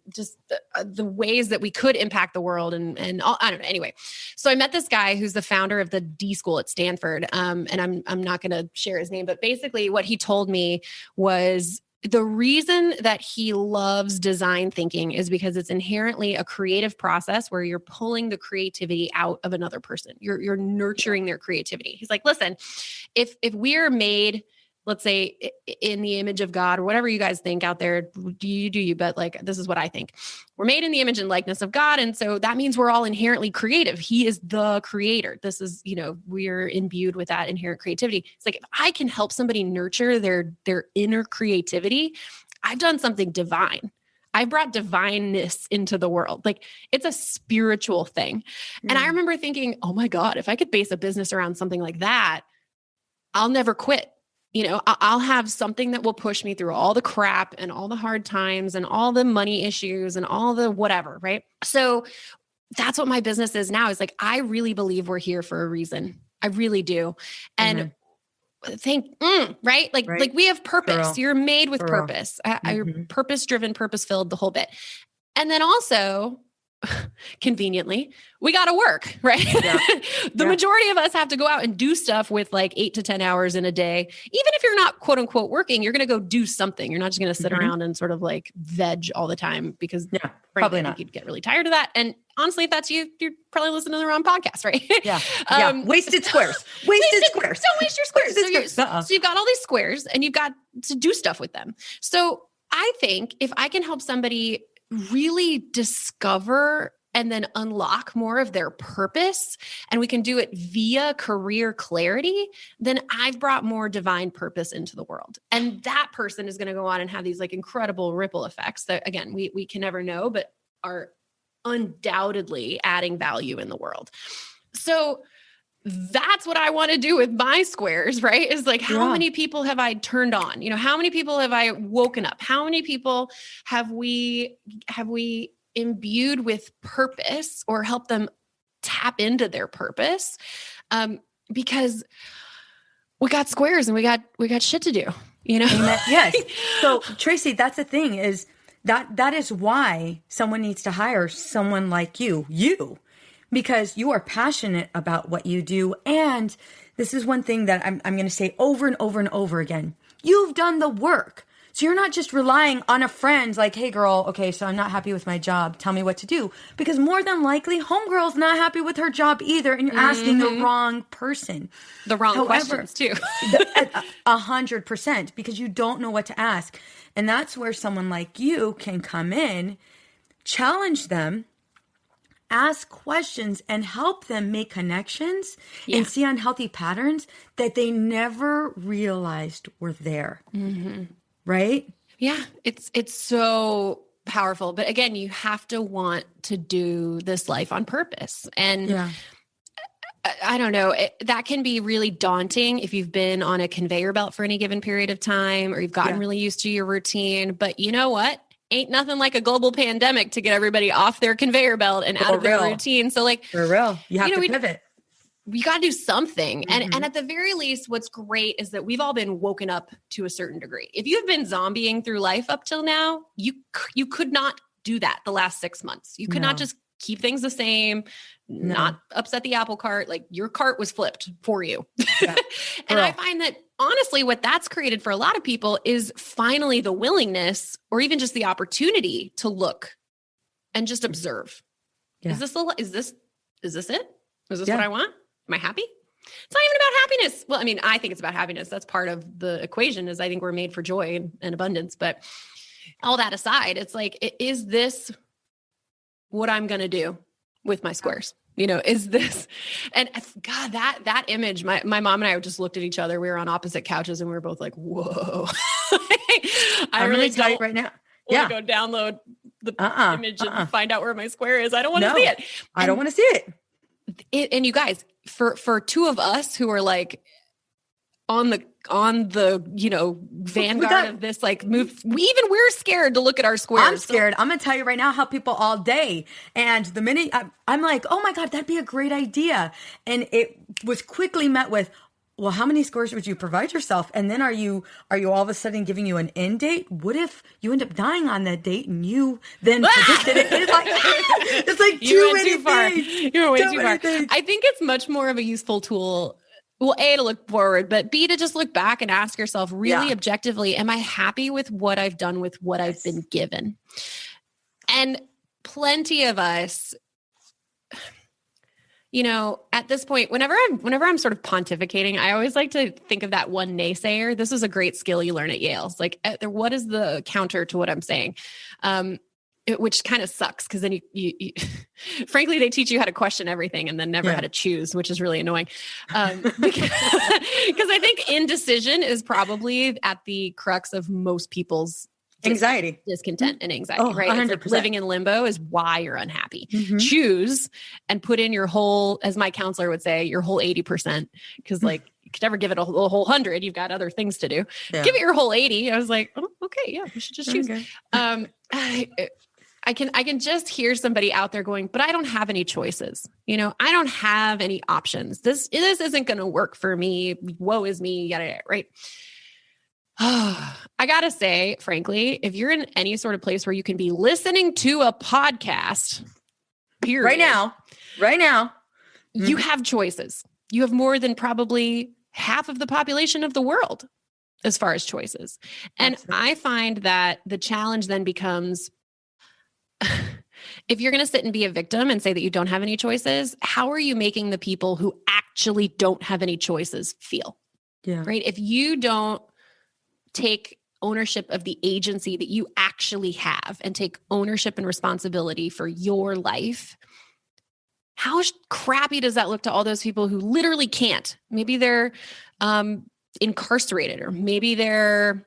just the ways that we could impact the world and all, I don't know. Anyway, so I met this guy who's the founder of the D School at Stanford. And I'm not going to share his name, but basically what he told me was the reason that he loves design thinking is because it's inherently a creative process where you're pulling the creativity out of another person. You're nurturing their creativity. He's like, listen, if we are made, let's say in the image of God, or whatever you guys think out there, do you, but like, this is what I think. We're made in the image and likeness of God. And so that means we're all inherently creative. He is the creator. This is, we're imbued with that inherent creativity. It's like, if I can help somebody nurture their inner creativity, I've done something divine. I brought divineness into the world. Like it's a spiritual thing. Mm. And I remember thinking, oh my God, if I could base a business around something like that, I'll never quit. I'll have something that will push me through all the crap and all the hard times and all the money issues and all the whatever, right? So that's what my business is now. Is like, I really believe we're here for a reason. I really do. And right? Like we have purpose. You're made with purpose. You're purpose-driven, purpose-filled, the whole bit. And then also conveniently, we got to work, right?
Yeah.
The majority of us have to go out and do stuff with like 8 to 10 hours in a day. Even if you're not quote unquote working, you're going to go do something. You're not just going to sit around and sort of like veg all the time because
probably
I
not.
think you'd get really tired of that. And honestly, if that's you, you're probably listening to the wrong podcast, right?
Yeah. Wasted squares. Wasted squares.
Don't waste your squares. So you've got all these squares and you've got to do stuff with them. So I think if I can help somebody really discover and then unlock more of their purpose, and we can do it via career clarity, then I've brought more divine purpose into the world. And that person is going to go on and have these like incredible ripple effects that, again, we can never know, but are undoubtedly adding value in the world. So that's what I want to do with my squares, right? Is like, how many people have I turned on? How many people have I woken up? How many people have we imbued with purpose or help them tap into their purpose? Because we got squares and we got shit to do,
Yes. So Tracy, that's the thing is that is why someone needs to hire someone like you, because you are passionate about what you do. And this is one thing that I'm going to say over and over and over again. You've done the work. So you're not just relying on a friend like, hey girl, okay, so I'm not happy with my job. Tell me what to do. Because more than likely, homegirl's not happy with her job either. And you're asking the wrong person.
The wrong questions too.
100%, because you don't know what to ask. And that's where someone like you can come in, challenge them, ask questions, and help them make connections and see unhealthy patterns that they never realized were there. Right?
Yeah. It's so powerful. But again, you have to want to do this life on purpose. And I don't know, that can be really daunting if you've been on a conveyor belt for any given period of time, or you've gotten really used to your routine. But you know what? Ain't nothing like a global pandemic to get everybody off their conveyor belt and out of their routine. So like,
for real, you have to pivot.
We got to do something. And at the very least, what's great is that we've all been woken up to a certain degree. If you've been zombieing through life up till now, you could not do that the last 6 months. You could not just keep things the same, not upset the apple cart. Like your cart was flipped for you. And I find that honestly, what that's created for a lot of people is finally the willingness or even just the opportunity to look and just observe. Is this it? Is this what I want? Am I happy? It's not even about happiness. Well, I mean, I think it's about happiness. That's part of the equation, is I think we're made for joy and abundance. But all that aside, it's like, is this what I'm going to do with my squares? Is this, and God, that image, my mom and I just looked at each other. We were on opposite couches and we were both like, whoa,
I'm really tight right now.
Want to go download the image and find out where my square is. I don't want to see it.
I don't want to see it.
And you guys, for two of us who are like on the vanguard of this like move, we're scared to look at our squares.
I'm scared. I'm gonna tell you right now how people all day, and the minute I'm like, oh my God, that'd be a great idea, and it was quickly met with, well, how many squares would you provide yourself? And then are you all of a sudden giving you an end date? What if you end up dying on that date and you then predicted it? It's like
you went too far. You went way too far. I think it's much more of a useful tool. Well, A, to look forward, but B, to just look back and ask yourself really objectively, am I happy with what I've done with what I've been given? And plenty of us, at this point, whenever I'm sort of pontificating, I always like to think of that one naysayer. This is a great skill you learn at Yale. It's like, what is the counter to what I'm saying? Which kind of sucks, because then you frankly, they teach you how to question everything and then never how to choose, which is really annoying. Because I think indecision is probably at the crux of most people's
anxiety,
discontent and anxiety, right? It's like living in limbo is why you're unhappy. Choose and put in your whole, as my counselor would say, your whole 80%. Cause like you could never give it a whole 100. You've got other things to do. Give it your whole 80. I was like, oh, okay. Yeah. You should just choose. Okay. I can just hear somebody out there going, but I don't have any choices. I don't have any options. This isn't going to work for me. Woe is me. Yada, yada, right? I gotta say, frankly, if you're in any sort of place where you can be listening to a podcast period.
Right now,
you have choices. You have more than probably half of the population of the world as far as choices. And
Absolutely.
I find that the challenge then becomes, if you're going to sit and be a victim and say that you don't have any choices, how are you making the people who actually don't have any choices feel?
Yeah.
Right? If you don't take ownership of the agency that you actually have and take ownership and responsibility for your life, how crappy does that look to all those people who literally can't? Maybe they're incarcerated, or maybe they're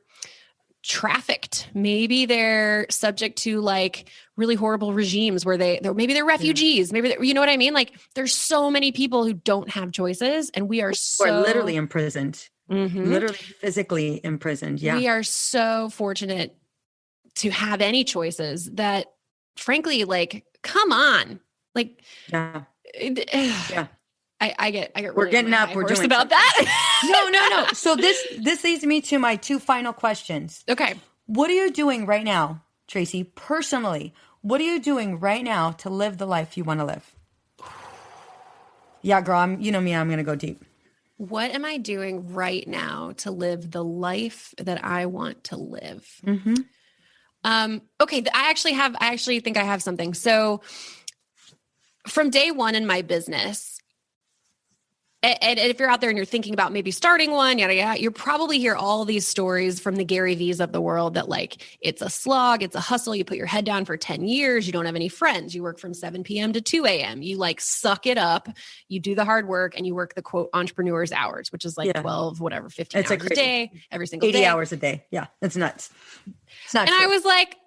trafficked. Maybe they're subject to like really horrible regimes where maybe they're refugees. Maybe you know what I mean? Like there's so many people who don't have choices, and we are
literally imprisoned, literally physically imprisoned. Yeah.
We are so fortunate to have any choices that, frankly, like, come on, like,
yeah.
I get really
we're getting up. We're doing
about that.
No. So this leads me to my two final questions.
Okay.
What are you doing right now, Tracy, personally? What are you doing right now to live the life you want to live? Yeah, girl, you know me, I'm going to go deep.
What am I doing right now to live the life that I want to live? Okay. I actually think I have something. So from day one in my business, and if you're out there and you're thinking about maybe starting one, yada, yada, you're probably hear all these stories from the Gary V's of the world that like, it's a slog, it's a hustle. You put your head down for 10 years. You don't have any friends. You work from 7 p.m. to 2 a.m. You like suck it up. You do the hard work and you work the quote entrepreneur's hours, which is like 12, whatever, 15 hours a day, every single
80
day.
80 hours a day. Yeah. It's nuts. It's not
and
true.
I was like,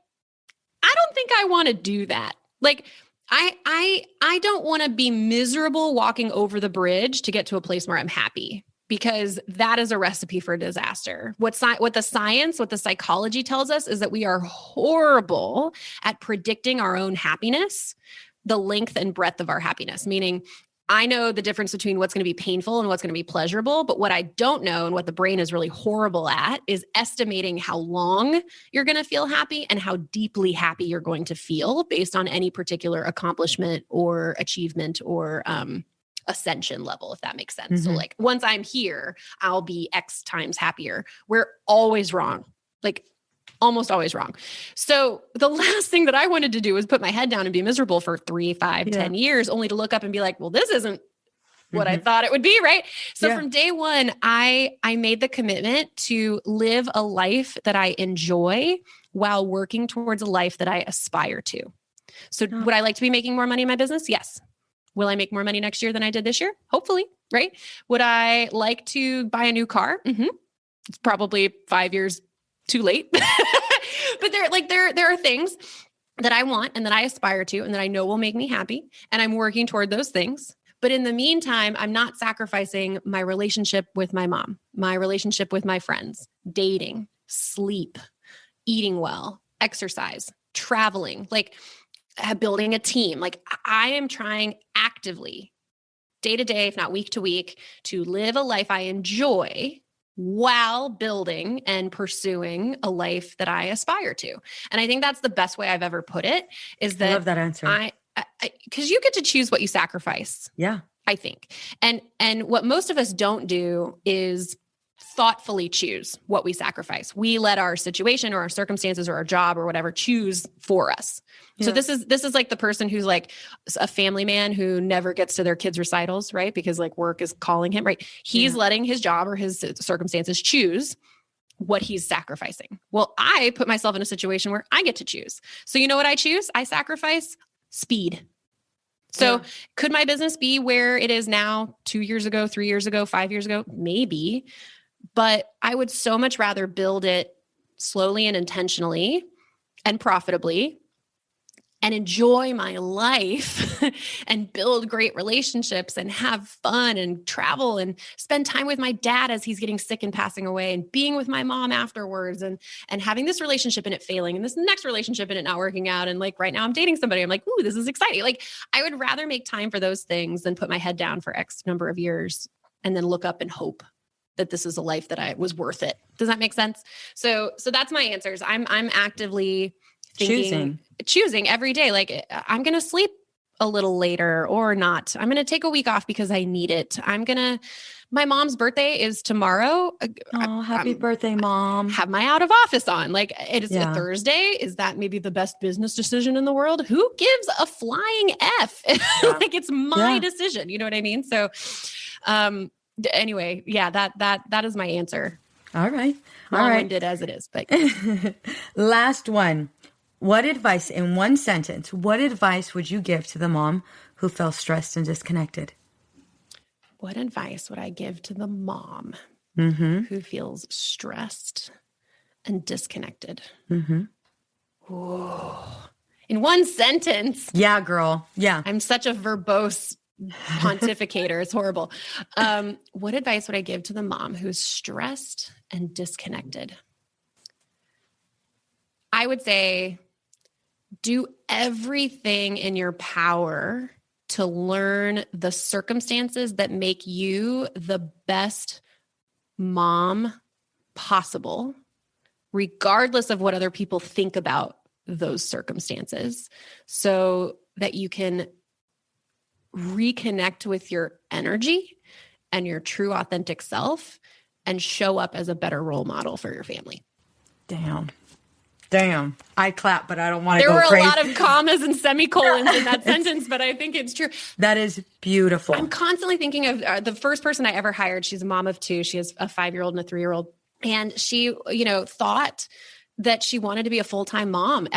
I don't think I want to do that. Like, I don't want to be miserable walking over the bridge to get to a place where I'm happy, because that is a recipe for disaster. What the science, what the psychology tells us is that we are horrible at predicting our own happiness, the length and breadth of our happiness, meaning I know the difference between what's going to be painful and what's going to be pleasurable. But what I don't know, and what the brain is really horrible at, is estimating how long you're going to feel happy and how deeply happy you're going to feel based on any particular accomplishment or achievement or ascension level, if that makes sense. So like once I'm here, I'll be X times happier. We're always wrong. Like almost always wrong. So the last thing that I wanted to do was put my head down and be miserable for 3, 5, 10 years, only to look up and be like, well, this isn't what I thought it would be. Right. So from day one, I made the commitment to live a life that I enjoy while working towards a life that I aspire to. So would I like to be making more money in my business? Yes. Will I make more money next year than I did this year? Hopefully. Right. Would I like to buy a new car? It's probably 5 years too late. But there are things that I want and that I aspire to and that I know will make me happy. And I'm working toward those things. But in the meantime, I'm not sacrificing my relationship with my mom, my relationship with my friends, dating, sleep, eating well, exercise, traveling, like building a team. Like I am trying actively, day to day, if not week to week, to live a life I enjoy while building and pursuing a life that I aspire to. And I think that's the best way I've ever put it, is that
I love that answer.
Because you get to choose what you sacrifice.
Yeah.
I think. And what most of us don't do is thoughtfully choose what we sacrifice. We let our situation or our circumstances or our job or whatever choose for us. Yeah. So this is like the person who's like a family man who never gets to their kids' recitals, right? Because like work is calling him, right? He's letting his job or his circumstances choose what he's sacrificing. Well, I put myself in a situation where I get to choose. So you know what I choose? I sacrifice speed. So could my business be where it is now 2 years ago, 3 years ago, 5 years ago? Maybe. But I would so much rather build it slowly and intentionally and profitably and enjoy my life and build great relationships and have fun and travel and spend time with my dad as he's getting sick and passing away, and being with my mom afterwards, and having this relationship and it failing, and this next relationship and it not working out. And like right now I'm dating somebody. I'm like, ooh, this is exciting. Like I would rather make time for those things than put my head down for X number of years and then look up and hope that this is a life that I was worth it. Does that make sense? So that's my answers. I'm actively choosing every day. Like I'm going to sleep a little later or not. I'm going to take a week off because I need it. My mom's birthday is tomorrow.
Oh, happy birthday, Mom.
Have my out of office on. Like it is a Thursday. Is that maybe the best business decision in the world? Who gives a flying F? Like it's my decision. You know what I mean? So, anyway, that is my answer.
All right.
Long-winded as it is, but
last one. What advice in one sentence, what advice would you give to the mom who felt stressed and disconnected?
What advice would I give to the mom who feels stressed and disconnected? Whoa. In one sentence.
Yeah, girl. Yeah.
I'm such a verbose pontificator. It's horrible. What advice would I give to the mom who's stressed and disconnected? I would say do everything in your power to learn the circumstances that make you the best mom possible, regardless of what other people think about those circumstances, so that you can reconnect with your energy and your true authentic self and show up as a better role model for your family.
Damn. I clap, but I don't want to
go
crazy.
There were a lot of commas and semicolons in that sentence, but I think it's true.
That is beautiful.
I'm constantly thinking of the first person I ever hired. She's a mom of two. She has a 5-year-old and a 3-year-old. And she, thought that she wanted to be a full-time mom.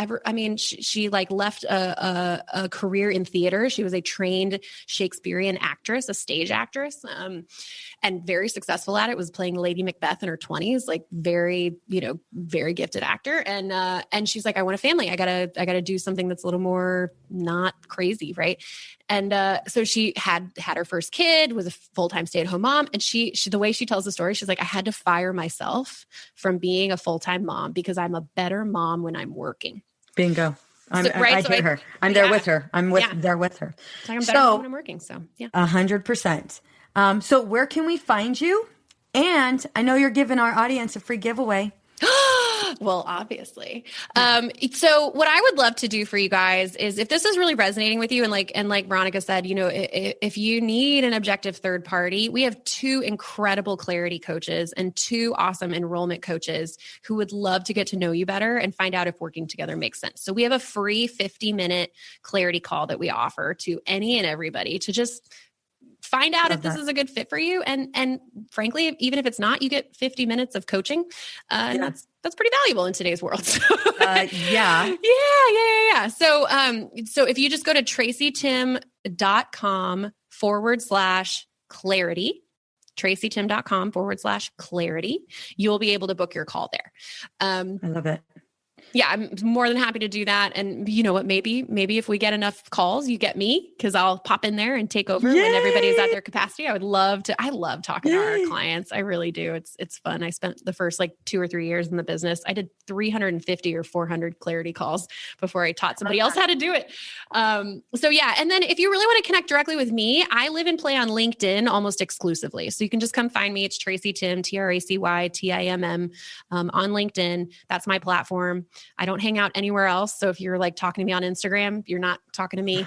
She like left a career in theater. She was a trained Shakespearean actress, a stage actress, and very successful at it, was playing Lady Macbeth in her 20s, like very, very gifted actor. And she's like, I want a family. I gotta do something that's a little more not crazy. Right. And so she had her first kid, was a full-time stay-at-home mom. And she the way she tells the story, she's like, I had to fire myself from being a full-time mom because I'm a better mom when I'm working.
Bingo. I hear her. I'm there with her. There with her.
So I'm better mom when I'm working. So yeah.
100%. So where can we find you? And I know you're giving our audience a free giveaway.
Well, obviously. So what I would love to do for you guys is, if this is really resonating with you, and like Veronica said, if you need an objective third party, we have 2 incredible clarity coaches and 2 awesome enrollment coaches who would love to get to know you better and find out if working together makes sense. So we have a free 50-minute clarity call that we offer to any and everybody to just find out if this is a good fit for you. And frankly, even if it's not, you get 50 minutes of coaching. And that's pretty valuable in today's world. Yeah. So if you just go to tracytimm.com/clarity, tracytimm.com/clarity, you'll be able to book your call there.
I love it.
Yeah, I'm more than happy to do that. And you know what, maybe if we get enough calls, you get me, because I'll pop in there and take over when everybody's at their capacity. I love talking to our clients. I really do. It's fun. I spent the first 2 or 3 years in the business. I did 350 or 400 clarity calls before I taught somebody else how to do it. So yeah. And then if you really want to connect directly with me, I live and play on LinkedIn almost exclusively. So you can just come find me. It's Tracy Timm, TracyTimm, on LinkedIn. That's my platform. I don't hang out anywhere else. So if you're talking to me on Instagram, you're not talking to me.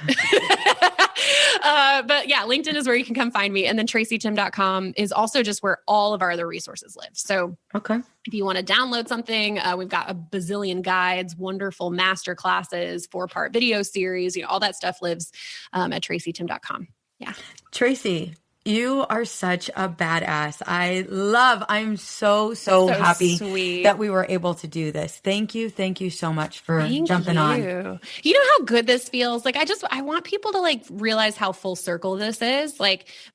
But yeah, LinkedIn is where you can come find me. And then tracytimm.com is also just where all of our other resources live. So if you want to download something, we've got a bazillion guides, wonderful master classes, 4-part video series, all that stuff lives at tracytimm.com. Yeah.
Tracy, you are such a badass. I'm so happy that we were able to do this. Thank you so much for jumping on.
You know how good this feels? I want people to realize how full circle this is.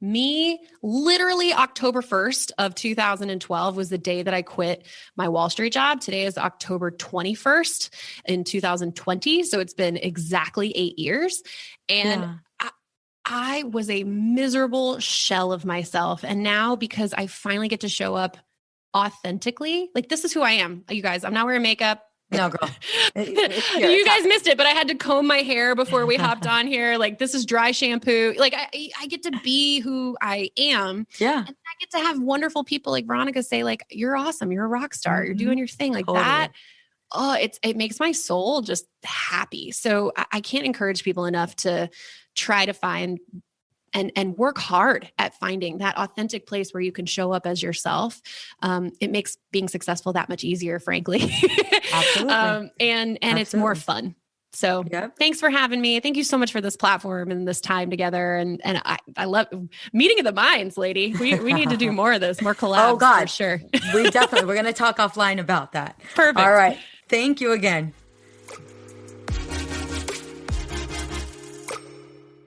Me, literally October 1st of 2012 was the day that I quit my Wall Street job. Today is October 21st in 2020. So it's been exactly 8 years. And I was a miserable shell of myself. And now, because I finally get to show up authentically, this is who I am. You guys, I'm not wearing makeup.
No, girl.
You guys missed it, but I had to comb my hair before we hopped on here. This is dry shampoo. I get to be who I am. Yeah. And I get to have wonderful people like Veronica say, you're awesome. You're a rock star. You're doing your thing. That it makes my soul just happy. So I can't encourage people enough to try to find and work hard at finding that authentic place where you can show up as yourself. It makes being successful that much easier, frankly.
Absolutely.
And
Absolutely.
It's more fun. So Thanks for having me. Thank you so much for this platform and this time together. And I love meeting of the minds, lady. We need to do more of this, more collabs.
Oh God,
for sure.
we're going to talk offline about that.
Perfect.
All right. Thank you again.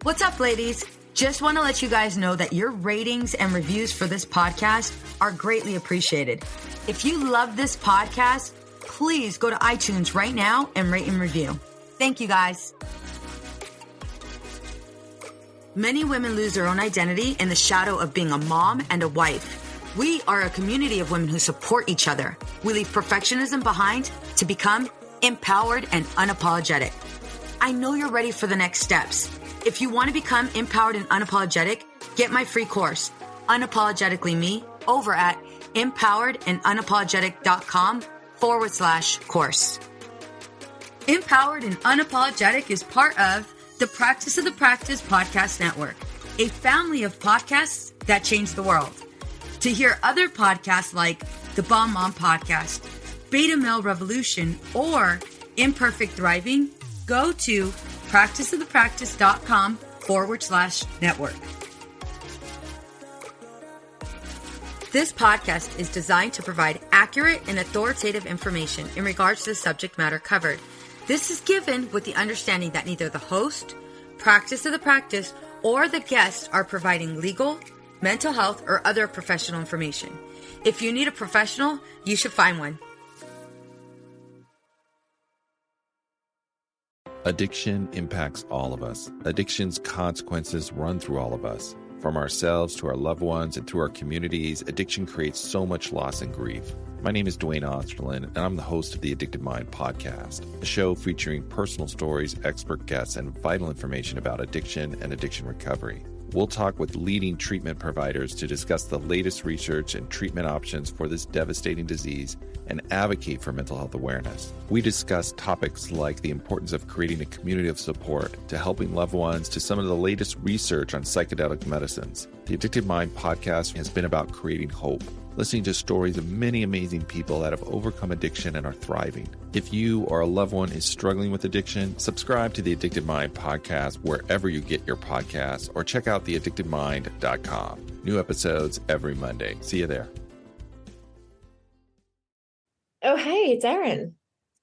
What's up, ladies? Just want to let you guys know that your ratings and reviews for this podcast are greatly appreciated. If you love this podcast, please go to iTunes right now and rate and review. Thank you, guys. Many women lose their own identity in the shadow of being a mom and a wife. We are a community of women who support each other. We leave perfectionism behind to become empowered and unapologetic. I know you're ready for the next steps. If you want to become empowered and unapologetic, get my free course, Unapologetically Me, over at empoweredandunapologetic.com/course. Empowered and Unapologetic is part of the Practice of the Practice Podcast Network, a family of podcasts that change the world. To hear other podcasts like the Bomb Mom Podcast, Beta Male Revolution, or Imperfect Thriving, go to practiceofthepractice.com/network. This podcast is designed to provide accurate and authoritative information in regards to the subject matter covered. This is given with the understanding that neither the host, Practice of the Practice, or the guest are providing legal, mental health, or other professional information. If you need a professional, you should find one.
Addiction impacts all of us. Addiction's consequences run through all of us. From ourselves to our loved ones and through our communities, addiction creates so much loss and grief. My name is Dwayne Osterlin, and I'm the host of the Addicted Mind podcast, a show featuring personal stories, expert guests, and vital information about addiction and addiction recovery. We'll talk with leading treatment providers to discuss the latest research and treatment options for this devastating disease and advocate for mental health awareness. We discuss topics like the importance of creating a community of support to helping loved ones to some of the latest research on psychedelic medicines. The Addicted Mind podcast has been about creating hope, listening to stories of many amazing people that have overcome addiction and are thriving. If you or a loved one is struggling with addiction, subscribe to the Addicted Mind podcast wherever you get your podcasts, or check out theaddictedmind.com. New episodes every Monday. See you there.
Oh, hey, it's Erin.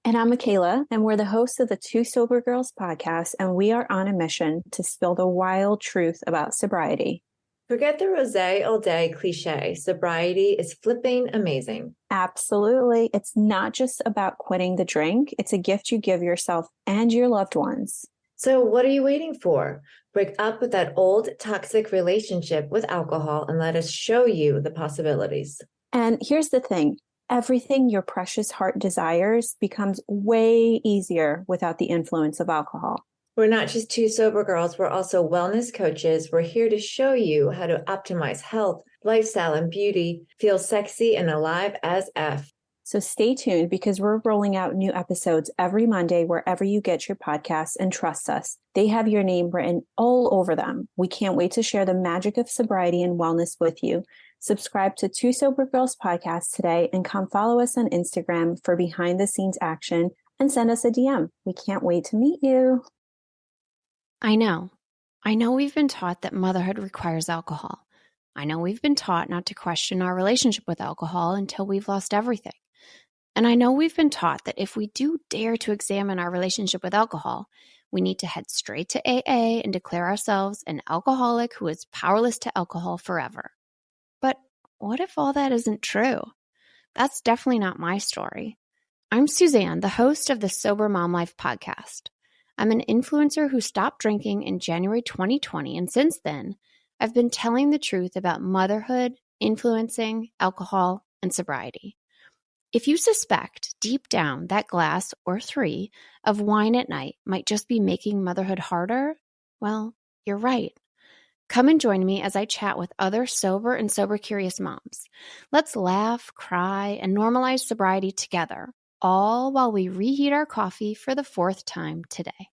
And I'm Michaela, and we're the hosts of the Two Sober Girls podcast, and we are on a mission to spill the wild truth about sobriety.
Forget the rosé all day cliche. Sobriety is flipping amazing.
Absolutely. It's not just about quitting the drink. It's a gift you give yourself and your loved ones.
So what are you waiting for? Break up with that old toxic relationship with alcohol and let us show you the possibilities.
And here's the thing. Everything your precious heart desires becomes way easier without the influence of alcohol.
We're not just two sober girls. We're also wellness coaches. We're here to show you how to optimize health, lifestyle, and beauty, feel sexy and alive as F.
So stay tuned because we're rolling out new episodes every Monday wherever you get your podcasts, and trust us, they have your name written all over them. We can't wait to share the magic of sobriety and wellness with you. Subscribe to Two Sober Girls podcast today and come follow us on Instagram for behind the scenes action and send us a DM. We can't wait to meet you.
I know we've been taught that motherhood requires alcohol. I know we've been taught not to question our relationship with alcohol until we've lost everything. And I know we've been taught that if we do dare to examine our relationship with alcohol, we need to head straight to AA and declare ourselves an alcoholic who is powerless to alcohol forever. But what if all that isn't true? That's definitely not my story. I'm Suzanne, the host of the Sober Mom Life podcast. I'm an influencer who stopped drinking in January 2020, and since then, I've been telling the truth about motherhood, influencing, alcohol, and sobriety. If you suspect deep down that glass or 3 of wine at night might just be making motherhood harder, well, you're right. Come and join me as I chat with other sober and sober-curious moms. Let's laugh, cry, and normalize sobriety together, all while we reheat our coffee for the fourth time today.